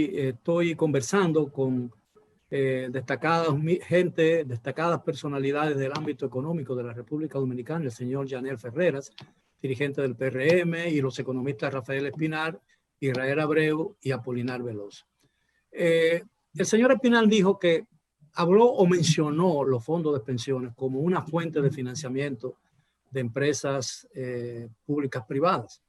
Estoy conversando con destacadas personalidades del ámbito económico de la República Dominicana, el señor Yanel Ferreras, dirigente del PRM, y los economistas Rafael Espinar, Israel Abreu y Apolinar Veloz. El señor Espinar dijo que habló o mencionó los fondos de pensiones como una fuente de financiamiento de empresas públicas privadas.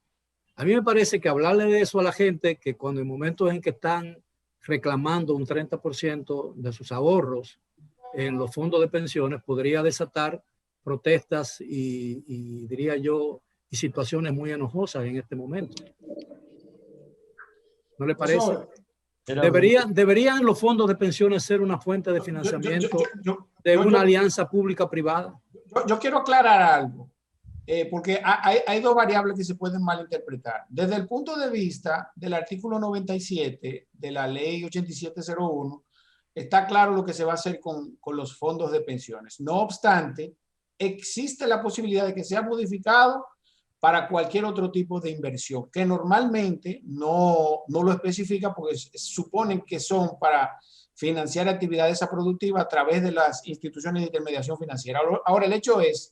A mí me parece que hablarle de eso a la gente, que cuando en momentos en que están reclamando un 30% de sus ahorros en los fondos de pensiones, podría desatar protestas y diría yo, y situaciones muy enojosas en este momento. ¿No le parece? ¿Deberían los fondos de pensiones ser una fuente de financiamiento de una alianza pública-privada? Yo quiero aclarar algo. Porque hay dos variables que se pueden malinterpretar. Desde el punto de vista del artículo 97 de la ley 8701, está claro lo que se va a hacer con los fondos de pensiones. No obstante, existe la posibilidad de que sea modificado para cualquier otro tipo de inversión, que normalmente no lo especifica porque suponen que son para financiar actividades productivas a través de las instituciones de intermediación financiera. Ahora, el hecho es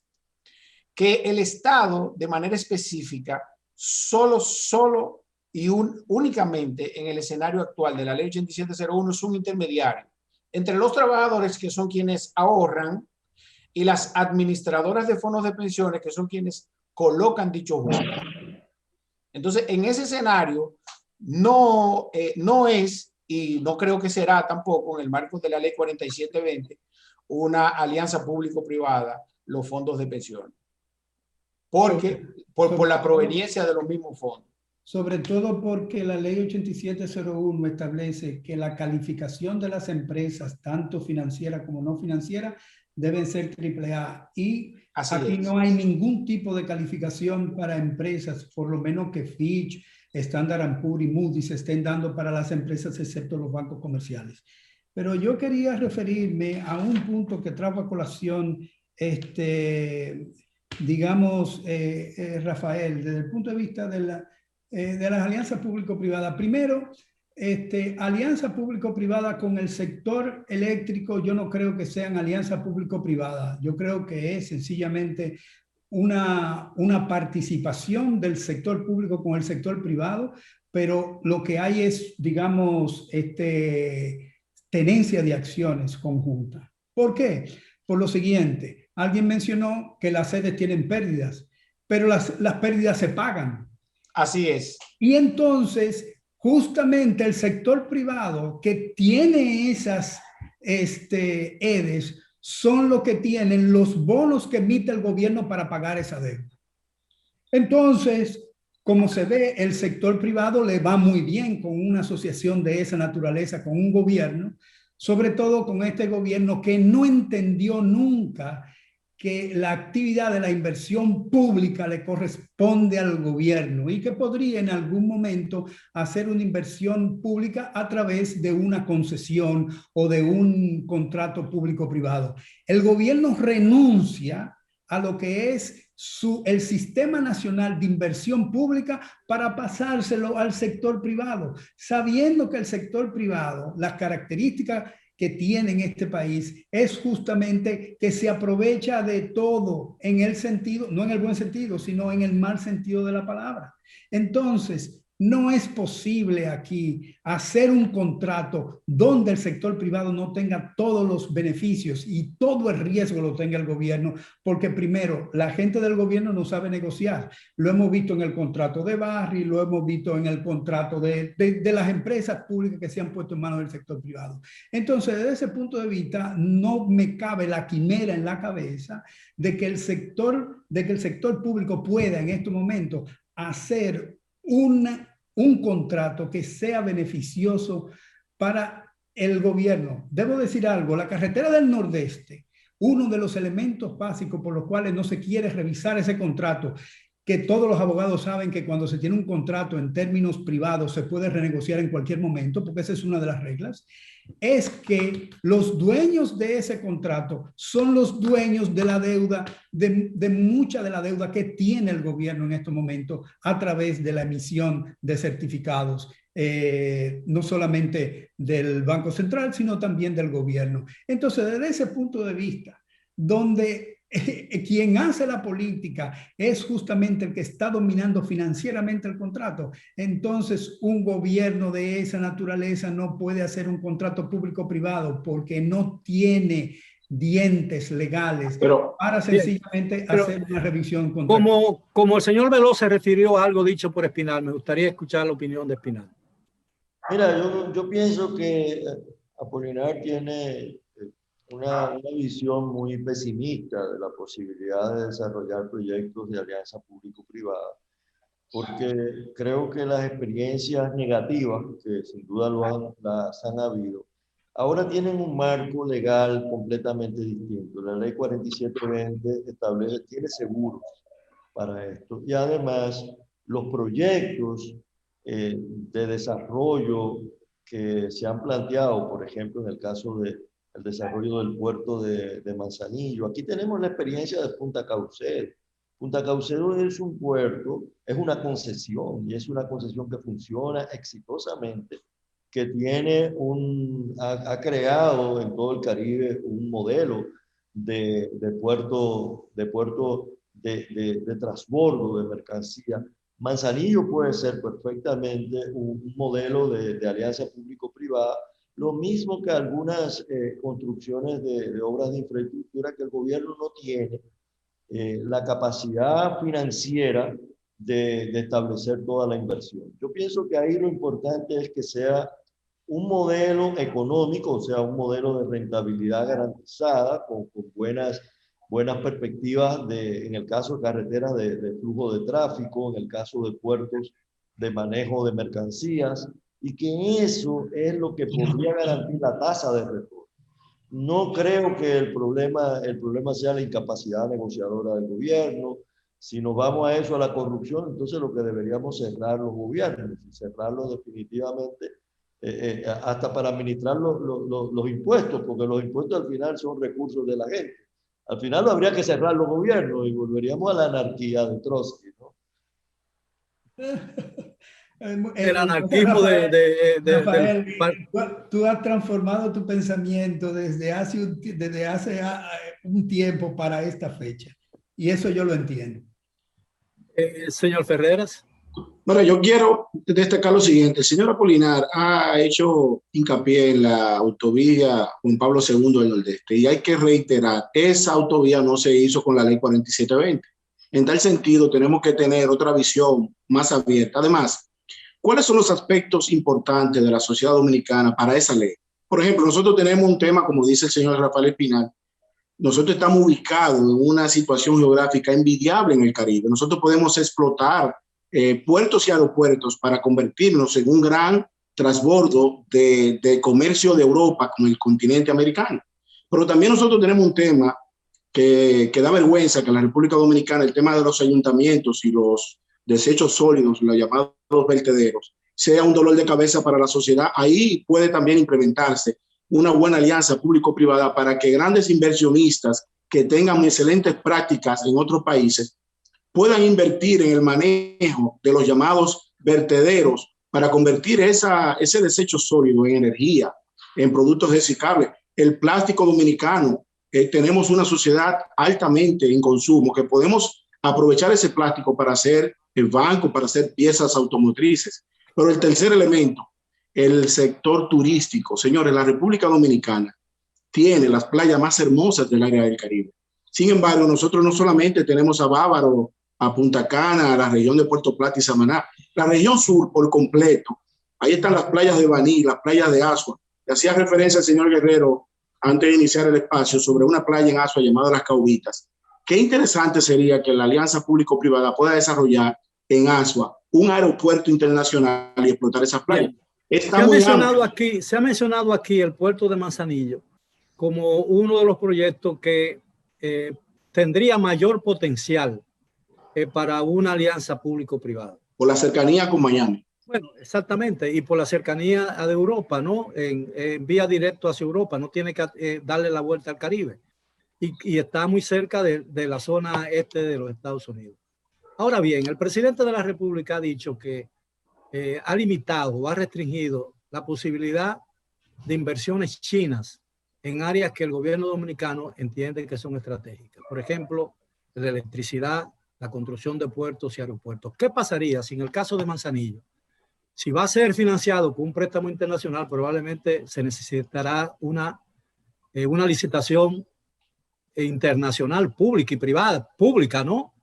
que el Estado, de manera específica, solo y únicamente en el escenario actual de la ley 8701 es un intermediario entre los trabajadores, que son quienes ahorran, y las administradoras de fondos de pensiones, que son quienes colocan dichos fondos. Entonces, en ese escenario, no es, y no creo que será tampoco en el marco de la ley 4720, una alianza público-privada, los fondos de pensiones. Porque por la proveniencia de los mismos fondos. Sobre todo porque la ley 8701 establece que la calificación de las empresas, tanto financiera como no financiera, deben ser AAA. Y aquí no hay ningún tipo de calificación para empresas, por lo menos que Fitch, Standard & Poor's y Moody's estén dando para las empresas, excepto los bancos comerciales. Pero yo quería referirme a un punto que trajo a colación digamos, Rafael, desde el punto de vista de las alianzas público-privadas. Primero, alianza público-privada con el sector eléctrico, yo no creo que sean alianza público-privada. Yo creo que es sencillamente una participación del sector público con el sector privado, pero lo que hay es, digamos, tenencia de acciones conjuntas. ¿Por qué? Por lo siguiente. Alguien mencionó que las sedes tienen pérdidas, pero las pérdidas se pagan. Así es. Y entonces, justamente el sector privado que tiene esas EDES son los que tienen los bonos que emite el gobierno para pagar esa deuda. Entonces, como se ve, el sector privado le va muy bien con una asociación de esa naturaleza, con un gobierno, sobre todo con este gobierno que no entendió nunca que la actividad de la inversión pública le corresponde al gobierno y que podría en algún momento hacer una inversión pública a través de una concesión o de un contrato público-privado. El gobierno renuncia a lo que es el Sistema Nacional de Inversión Pública para pasárselo al sector privado, sabiendo que el sector privado, las características que tiene en este país es justamente que se aprovecha de todo en el sentido, no en el buen sentido, sino en el mal sentido de la palabra. Entonces, no es posible aquí hacer un contrato donde el sector privado no tenga todos los beneficios y todo el riesgo lo tenga el gobierno, porque primero, la gente del gobierno no sabe negociar. Lo hemos visto en el contrato de Barry, lo hemos visto en el contrato de las empresas públicas que se han puesto en manos del sector privado. Entonces, desde ese punto de vista, no me cabe la quimera en la cabeza de que el sector público pueda en este momento hacer un contrato que sea beneficioso para el gobierno. Debo decir algo, la carretera del Nordeste, uno de los elementos básicos por los cuales no se quiere revisar ese contrato, que todos los abogados saben que cuando se tiene un contrato en términos privados se puede renegociar en cualquier momento, porque esa es una de las reglas, es que los dueños de ese contrato son los dueños de la deuda, de mucha de la deuda que tiene el gobierno en estos momentos a través de la emisión de certificados no solamente del Banco Central, sino también del gobierno. Entonces, desde ese punto de vista, donde quien hace la política es justamente el que está dominando financieramente el contrato, entonces un gobierno de esa naturaleza no puede hacer un contrato público-privado porque no tiene dientes legales para sencillamente hacer una revisión contractual. Como el señor Veloz se refirió a algo dicho por Espinal, me gustaría escuchar la opinión de Espinal. Mira, yo pienso que Apolinar tiene una visión muy pesimista de la posibilidad de desarrollar proyectos de alianza público-privada, porque creo que las experiencias negativas, que sin duda las han habido, ahora tienen un marco legal completamente distinto. La ley 4720 tiene seguros para esto. Y además, los proyectos de desarrollo que se han planteado, por ejemplo, en el caso del desarrollo del puerto de Manzanillo. Aquí tenemos la experiencia de Punta Caucedo. Punta Caucedo es un puerto, es una concesión, y es una concesión que funciona exitosamente, que tiene ha creado en todo el Caribe un modelo de puerto de transbordo de mercancía. Manzanillo puede ser perfectamente un modelo de alianza público-privada, lo mismo que algunas construcciones de obras de infraestructura que el gobierno no tiene la capacidad financiera de establecer toda la inversión. Yo pienso que ahí lo importante es que sea un modelo económico, o sea, un modelo de rentabilidad garantizada con buenas perspectivas en el caso de carreteras de flujo de tráfico, en el caso de puertos de manejo de mercancías, y que eso es lo que podría garantizar la tasa de retorno. No creo que el problema sea la incapacidad negociadora del gobierno. Si nos vamos a eso, a la corrupción, entonces lo que deberíamos cerrar los gobiernos, cerrarlos definitivamente, hasta para administrar los impuestos, porque los impuestos al final son recursos de la gente. Al final lo habría que cerrar los gobiernos y volveríamos a la anarquía de Trotsky, ¿no? El anarquismo Rafael, tú has transformado tu pensamiento desde hace un tiempo para esta fecha. Y eso yo lo entiendo. Señor Ferreras. Bueno, yo quiero destacar lo siguiente. El señor Apolinar ha hecho hincapié en la autovía Juan Pablo II del Nordeste, y hay que reiterar, esa autovía no se hizo con la ley 4720. En tal sentido, tenemos que tener otra visión más abierta. Además, ¿cuáles son los aspectos importantes de la sociedad dominicana para esa ley? Por ejemplo, nosotros tenemos un tema, como dice el señor Rafael Espinal, nosotros estamos ubicados en una situación geográfica envidiable en el Caribe. Nosotros podemos explotar puertos y aeropuertos para convertirnos en un gran transbordo de comercio de Europa con el continente americano. Pero también nosotros tenemos un tema que da vergüenza, que en la República Dominicana el tema de los ayuntamientos y los desechos sólidos, los llamados vertederos, sea un dolor de cabeza para la sociedad. Ahí puede también implementarse una buena alianza público-privada para que grandes inversionistas que tengan excelentes prácticas en otros países puedan invertir en el manejo de los llamados vertederos para convertir ese desecho sólido en energía, en productos reciclables. El plástico dominicano, tenemos una sociedad altamente en consumo, que podemos aprovechar ese plástico para hacer el banco, para hacer piezas automotrices. Pero el tercer elemento, el sector turístico. Señores, la República Dominicana tiene las playas más hermosas del área del Caribe. Sin embargo, nosotros no solamente tenemos a Bávaro, a Punta Cana, a la región de Puerto Plata y Samaná, la región sur por completo. Ahí están las playas de Baní, las playas de Asua. Le hacía referencia al señor Guerrero antes de iniciar el espacio sobre una playa en Asua llamada Las Caubitas. Qué interesante sería que la alianza público-privada pueda desarrollar en Asua un aeropuerto internacional y explotar esas playas. Se ha mencionado aquí el puerto de Manzanillo como uno de los proyectos que tendría mayor potencial para una alianza público-privada. Por la cercanía con Miami. Bueno, exactamente, y por la cercanía de Europa, ¿no? En vía directa hacia Europa, no tiene que darle la vuelta al Caribe. Y está muy cerca de la zona este de los Estados Unidos. Ahora bien, el presidente de la República ha dicho que ha limitado o ha restringido la posibilidad de inversiones chinas en áreas que el gobierno dominicano entiende que son estratégicas. Por ejemplo, la electricidad, la construcción de puertos y aeropuertos. ¿Qué pasaría si en el caso de Manzanillo, si va a ser financiado con un préstamo internacional, probablemente se necesitará una licitación internacional, pública y privada, pública, ¿no?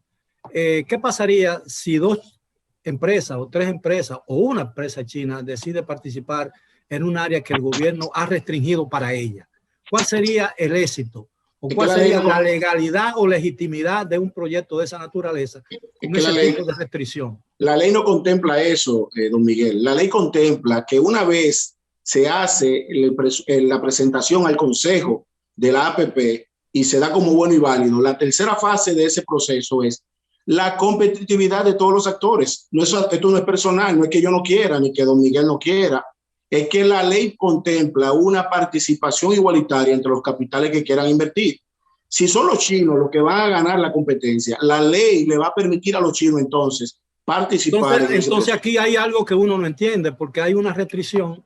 ¿Qué pasaría si 2 empresas o 3 empresas o una empresa china decide participar en un área que el gobierno ha restringido para ella? ¿Cuál sería el éxito? ¿O cuál sería la legalidad o legitimidad de un proyecto de esa naturaleza con ese tipo de restricción? La ley no contempla eso, don Miguel. La ley contempla que una vez se hace la presentación al Consejo de la APP y se da como bueno y válido, la tercera fase de ese proceso es la competitividad de todos los actores. Esto no es personal, no es que yo no quiera ni que don Miguel no quiera. Es que la ley contempla una participación igualitaria entre los capitales que quieran invertir. Si son los chinos los que van a ganar la competencia, la ley le va a permitir a los chinos entonces participar. Entonces aquí hay algo que uno no entiende, porque hay una restricción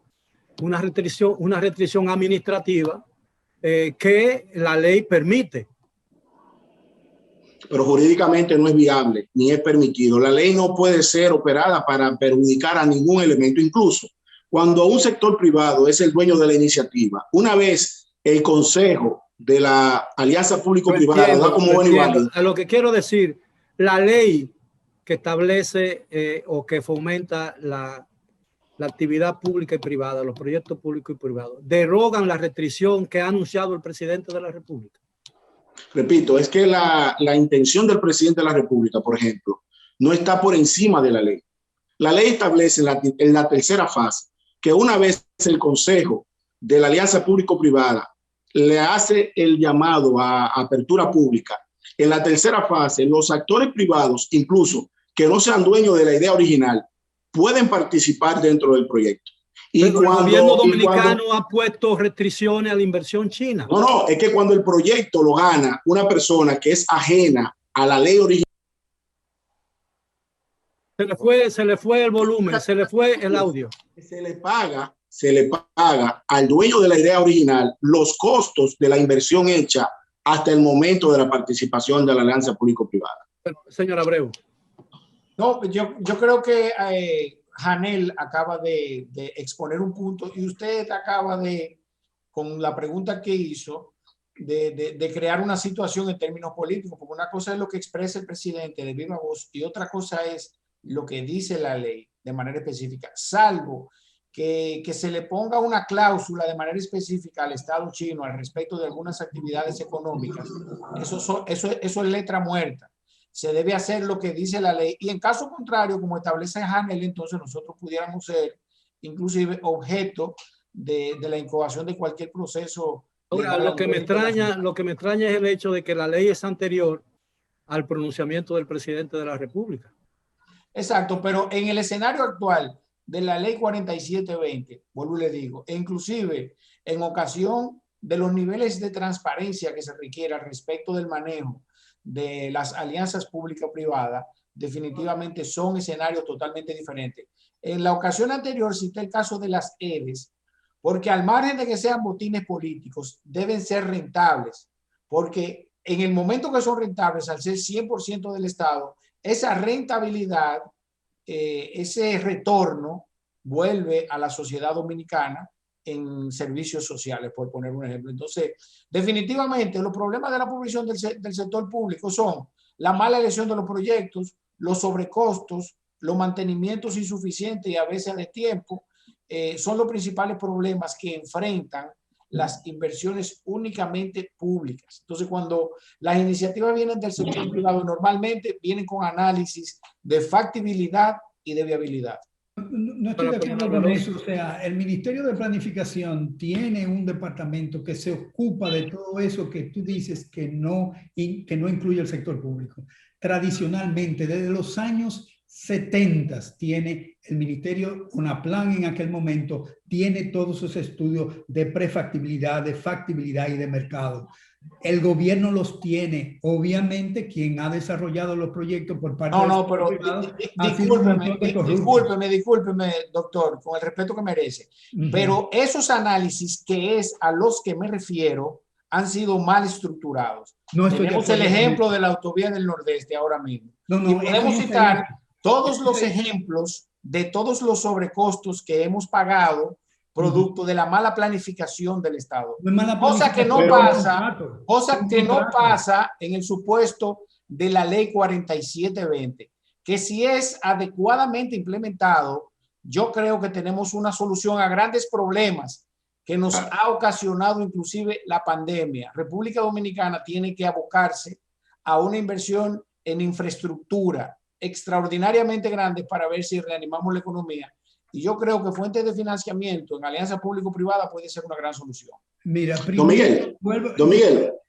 administrativa que la ley permite. Pero jurídicamente no es viable ni es permitido. La ley no puede ser operada para perjudicar a ningún elemento, incluso cuando un sector privado es el dueño de la iniciativa. Una vez el Consejo de la Alianza Público-Privada da como bueno y válido. A lo que quiero decir, la ley que establece o que fomenta la actividad pública y privada, los proyectos públicos y privados, derogan la restricción que ha anunciado el presidente de la República. Repito, es que la intención del presidente de la República, por ejemplo, no está por encima de la ley. La ley establece en la tercera fase que una vez el Consejo de la Alianza Público-Privada le hace el llamado a apertura pública, en la tercera fase los actores privados, incluso que no sean dueños de la idea original, pueden participar dentro del proyecto. El gobierno dominicano ha puesto restricciones a la inversión china. No, es que cuando el proyecto lo gana una persona que es ajena a la ley original. Se le fue el volumen, se le fue el audio. Se le paga al dueño de la idea original los costos de la inversión hecha hasta el momento de la participación de la alianza público-privada. Señor Abreu. No, yo creo que Janel acaba de exponer un punto y usted acaba con la pregunta que hizo, de crear una situación en términos políticos, porque una cosa es lo que expresa el presidente de viva voz y otra cosa es lo que dice la ley de manera específica, salvo que se le ponga una cláusula de manera específica al Estado chino al respecto de algunas actividades económicas. Eso es letra muerta. Se debe hacer lo que dice la ley y en caso contrario, como establece Janel, entonces nosotros pudiéramos ser inclusive objeto de la incoación de cualquier proceso. Ahora, lo que me extraña es el hecho de que la ley es anterior al pronunciamiento del presidente de la República. Exacto, pero en el escenario actual de la ley 4720, vuelvo y le digo, e inclusive en ocasión de los niveles de transparencia que se requiere al respecto del manejo de las alianzas público-privadas, definitivamente son escenarios totalmente diferentes. En la ocasión anterior cité el caso de las EDES, porque al margen de que sean botines políticos, deben ser rentables, porque en el momento que son rentables, al ser 100% del Estado, esa rentabilidad, ese retorno vuelve a la sociedad dominicana en servicios sociales, por poner un ejemplo. Entonces, definitivamente los problemas de la provisión del sector público son la mala elección de los proyectos, los sobrecostos, los mantenimientos insuficientes y a veces de tiempo, son los principales problemas que enfrentan las inversiones únicamente públicas. Entonces, cuando las iniciativas vienen del sector privado, normalmente vienen con análisis de factibilidad y de viabilidad. No estoy de acuerdo con eso. O sea, el Ministerio de Planificación tiene un departamento que se ocupa de todo eso que tú dices que no incluye el sector público. Tradicionalmente, desde los años 70 tiene el ministerio, UNAPLAN en aquel momento, tiene todos sus estudios de prefactibilidad, de factibilidad y de mercado. El gobierno los tiene. Obviamente, quien ha desarrollado los proyectos por parte de No, pero discúlpeme, doctor, con el respeto que merece. Pero esos análisis, que es a los que me refiero, han sido mal estructurados. Tenemos el ejemplo de la autovía del Nordeste ahora mismo. Y podemos citar todos los ejemplos de todos los sobrecostos que hemos pagado producto de la mala planificación del Estado. Cosa que no pasa en el supuesto de la ley 4720, que si es adecuadamente implementado, yo creo que tenemos una solución a grandes problemas que nos ha ocasionado inclusive la pandemia. República Dominicana tiene que abocarse a una inversión en infraestructura extraordinariamente grande para ver si reanimamos la economía. Y yo creo que fuentes de financiamiento en alianza público-privada puede ser una gran solución. Mira, don Miguel,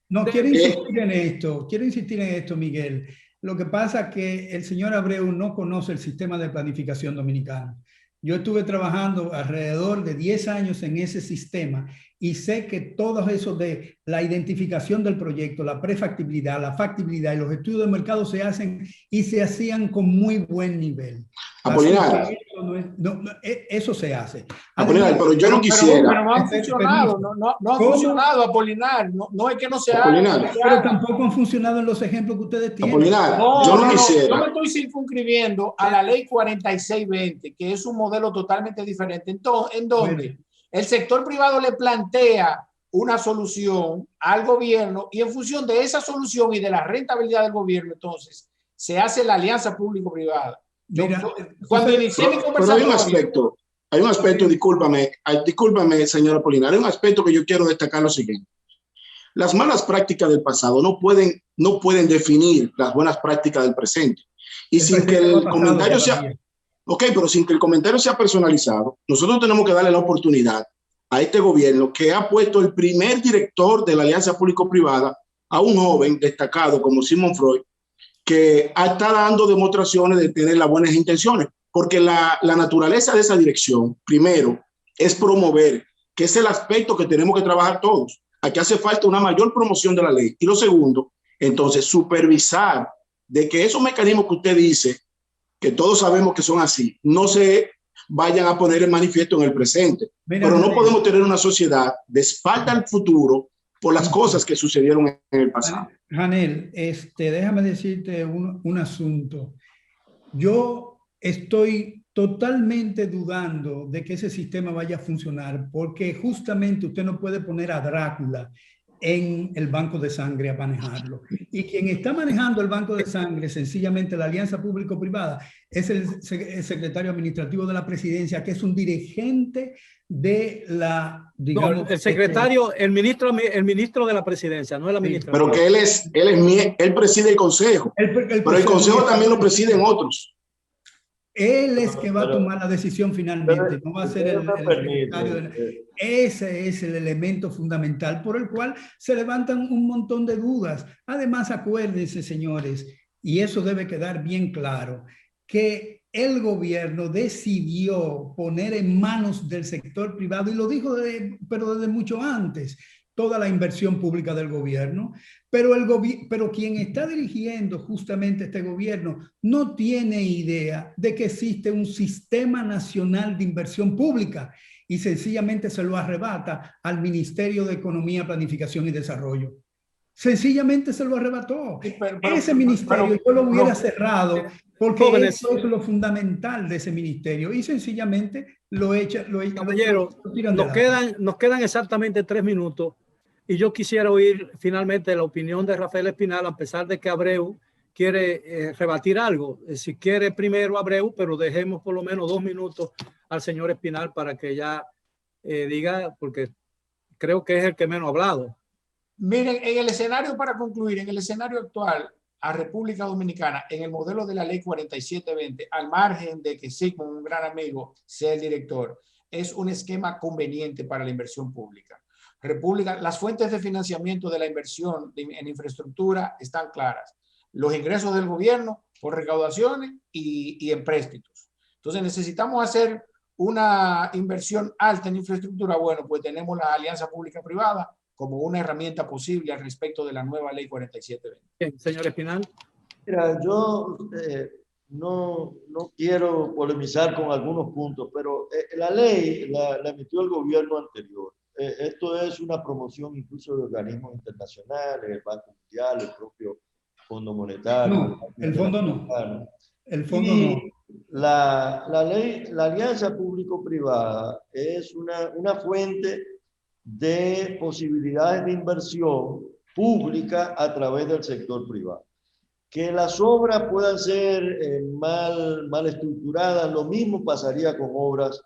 no, quiero insistir en esto, Miguel. Lo que pasa es que el señor Abreu no conoce el sistema de planificación dominicano. Yo estuve trabajando alrededor de 10 años en ese sistema y sé que todo eso de la identificación del proyecto, la prefactibilidad, la factibilidad y los estudios de mercado se hacen y se hacían con muy buen nivel. Apolinar. Eso se hace. Apolinar, pero yo no quisiera. Pero no han funcionado, no ha funcionado, Apolinar. No es que no se haga. Pero tampoco han funcionado en los ejemplos que ustedes tienen. Apolinar, yo no quisiera. Yo me estoy circunscribiendo a la ley 4620, que es un modelo totalmente diferente. Entonces, en donde el sector privado le plantea una solución al gobierno y en función de esa solución y de la rentabilidad del gobierno, entonces se hace la alianza público-privada. Cuando inicié mi conversación, hay un aspecto, discúlpame, señora Apolinar, hay un aspecto que yo quiero destacar lo siguiente. Las malas prácticas del pasado no pueden definir las buenas prácticas del presente. Y sin que el comentario sea, pero sin que el comentario sea personalizado, nosotros tenemos que darle la oportunidad a este gobierno que ha puesto el primer director de la alianza público-privada a un joven destacado como Simon Freud, que está dando demostraciones de tener las buenas intenciones, porque la naturaleza de esa dirección, primero, es promover, que es el aspecto que tenemos que trabajar todos. Aquí hace falta una mayor promoción de la ley. Y lo segundo, entonces, supervisar de que esos mecanismos que usted dice, que todos sabemos que son así, no se vayan a poner en manifiesto en el presente. Pero no podemos tener una sociedad de espalda al futuro por las cosas que sucedieron en el pasado. Janel, déjame decirte un asunto. Yo estoy totalmente dudando de que ese sistema vaya a funcionar, porque justamente usted no puede poner a Drácula en el banco de sangre a manejarlo. Y quien está manejando el banco de sangre, sencillamente la alianza público-privada, es el secretario administrativo de la presidencia, que es un dirigente de la, digamos... No, el secretario, el ministro de la presidencia, no es la ministra. Pero que él preside el consejo. Pero el consejo también lo presiden otros. Él es que va a tomar la decisión finalmente, no va a ser el secretario. Ese es el elemento fundamental por el cual se levantan un montón de dudas. Además, acuérdense, señores, y eso debe quedar bien claro, que el gobierno decidió poner en manos del sector privado, y lo dijo pero desde mucho antes, toda la inversión pública del gobierno, pero quien está dirigiendo justamente este gobierno no tiene idea de que existe un sistema nacional de inversión pública y sencillamente se lo arrebata al Ministerio de Economía, Planificación y Desarrollo. Sencillamente se lo arrebató. Ese ministerio yo lo hubiera cerrado porque eso es lo fundamental de ese ministerio y sencillamente lo echa. Caballero, nos quedan exactamente 3 minutos y yo quisiera oír finalmente la opinión de Rafael Espinal, a pesar de que Abreu quiere rebatir algo. Si quiere primero Abreu, pero dejemos por lo menos 2 minutos al señor Espinal para que ya diga, porque creo que es el que menos ha hablado. Miren, en el escenario, para concluir, en el escenario actual, a República Dominicana, en el modelo de la ley 4720, al margen de que Sigmund, un gran amigo, sea el director, es un esquema conveniente para la inversión pública. Las fuentes de financiamiento de la inversión en infraestructura están claras. Los ingresos del gobierno por recaudaciones y en préstitos. Entonces necesitamos hacer una inversión alta en infraestructura. Bueno, pues tenemos la alianza pública-privada como una herramienta posible al respecto de la nueva ley 4720. Bien, señor Espinal. Mira, yo no quiero polemizar con algunos puntos, pero la ley la emitió el gobierno anterior. Esto es una promoción incluso de organismos internacionales, el Banco Mundial, el propio Fondo Monetario. No, el fondo no. El fondo y no. La ley, la alianza público-privada es una fuente de posibilidades de inversión pública a través del sector privado. Que las obras puedan ser mal estructuradas, lo mismo pasaría con obras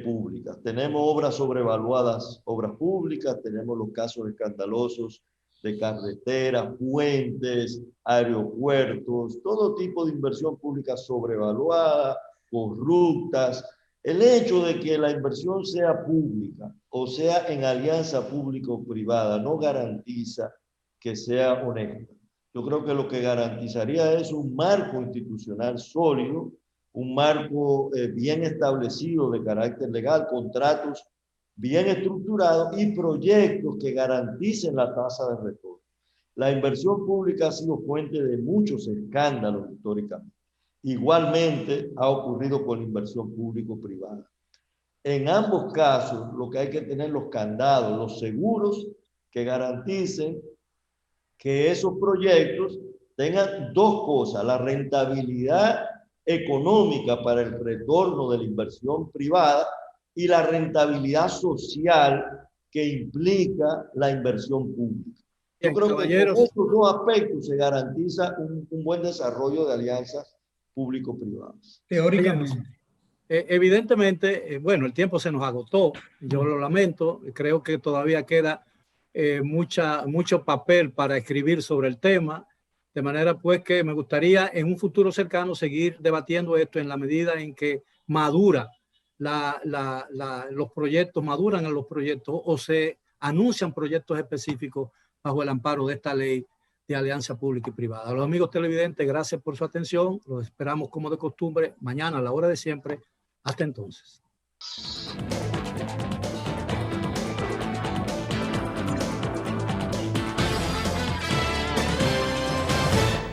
públicas. Tenemos obras sobrevaluadas, obras públicas, tenemos los casos escandalosos de carreteras, puentes, aeropuertos, todo tipo de inversión pública sobrevaluada, corruptas. El hecho de que la inversión sea pública o sea en alianza público-privada no garantiza que sea honesta. Yo creo que lo que garantizaría es un marco institucional sólido, un marco bien establecido de carácter legal, contratos bien estructurados y proyectos que garanticen la tasa de retorno. La inversión pública ha sido fuente de muchos escándalos históricamente. Igualmente ha ocurrido con la inversión público-privada. En ambos casos, lo que hay que tener los candados, los seguros que garanticen que esos proyectos tengan dos cosas: la rentabilidad económica para el retorno de la inversión privada y la rentabilidad social que implica la inversión pública. Yo creo que con estos dos aspectos se garantiza un buen desarrollo de alianzas público-privadas. Teóricamente. Evidentemente, bueno, el tiempo se nos agotó, yo lo lamento, creo que todavía queda mucho papel para escribir sobre el tema, de manera pues que me gustaría en un futuro cercano seguir debatiendo esto en la medida en que madura los proyectos, maduran en los proyectos o se anuncian proyectos específicos bajo el amparo de esta ley de alianza pública y privada. A los amigos televidentes, gracias por su atención. Los esperamos como de costumbre mañana a la hora de siempre. Hasta entonces.